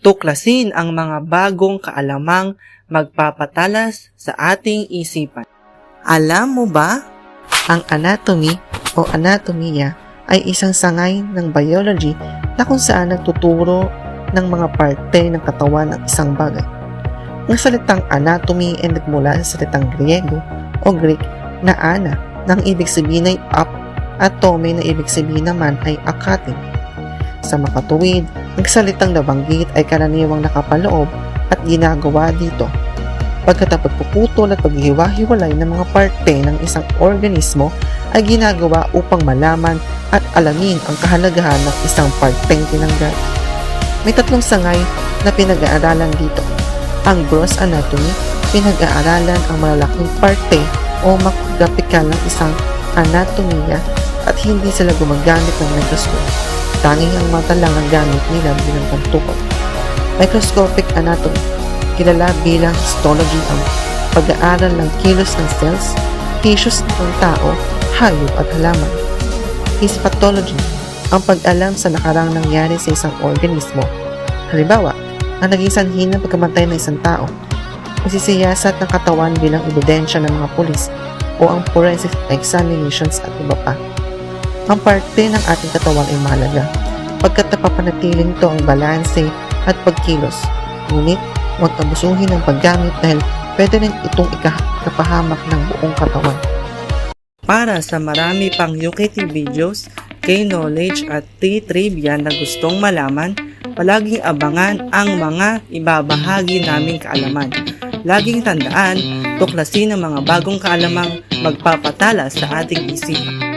tuklasin ang mga bagong kaalamang magpapatalas sa ating isipan. Alam mo ba? Ang anatomy o anatomiya ay isang sangay ng biology na kung saan nagtuturo ng mga parte ng katawan ng isang bagay. Ang salitang anatomy ay nagmula sa salitang Griego o Greek na ana, nang ibig sabihin ay up, at tome na ibig sabihin naman ay akatin. Sa makatuwid, ang salitang nabanggit ay karaniwang nakapaloob at ginagawa dito pagkatapos puputol at paghihiwa-hiwalay ng mga parte ng isang organismo ay ginagawa upang malaman at alamin ang kahalagahan ng isang parteng tinanggal. May tatlong sangay na pinag-aaralan dito. Ang gross anatomy, pinag-aaralan ang malalaking parte o macroscopical ng isang anatomiya at hindi sila gumagamit ng microscope. Tanging ang mata lang ang gamit nila bilang pantukot. Microscopic anatomy, kilala bilang histology, ang pag-aaral ng kilos ng cells, tissues ng tao, hayop at halaman. Histopathology, ang pag-alam sa nakarang nangyari sa isang organismo. Halimbawa, ang naging sanhi ng pagkamatay ng isang tao, pagsisiyasat ng katawan bilang ebidensya ng mga pulis, o ang forensic examinations at iba pa. Ang parte ng ating katawan ay mahalaga pagkat napapanatiling ito ang balanse at pagkilos. Ngunit, huwag abusuhin ng paggamit dahil pwede rin itong ikapahamak ng buong katawan. Para sa marami pang UKT videos, K-Knowledge at T-Trivia na gustong malaman, palaging abangan ang mga ibabahagi naming kaalaman. Laging tandaan, tuklasin ang mga bagong kaalamang magpapatala sa ating isipan.